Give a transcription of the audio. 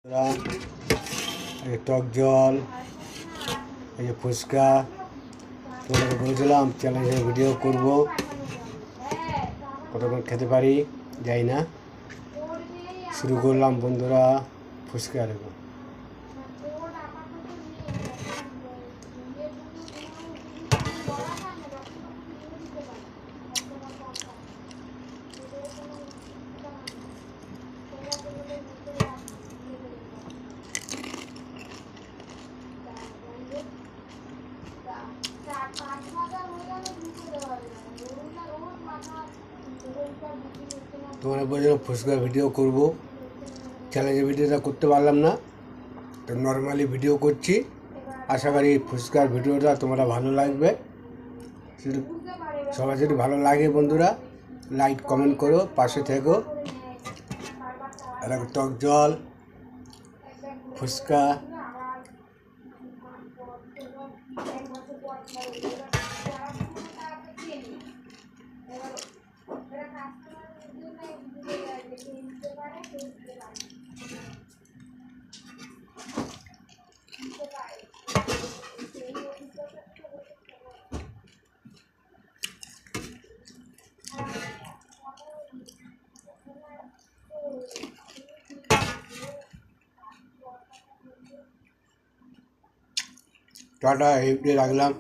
এই টক জল, এই যে ফুচকা, তোমাকে বলেছিলাম চ্যালেঞ্জের ভিডিও করব, কতক্ষণ খেতে পারি যাই না। শুরু করলাম বন্ধুরা ফুচকা। দেখো তোমার বলছিলাম ফুচকার ভিডিও করব, চ্যালেঞ্জের ভিডিওটা করতে পারলাম না, তো নর্মালি ভিডিও করছি। আশা করি ফুচকার ভিডিওটা তোমরা ভালো লাগবে। শুধু সবাই যদি ভালো লাগে বন্ধুরা লাইক কমেন্ট করো, পাশে থেকো। আর টক জল, ফুচকা, টাটা, এই রাখলাম।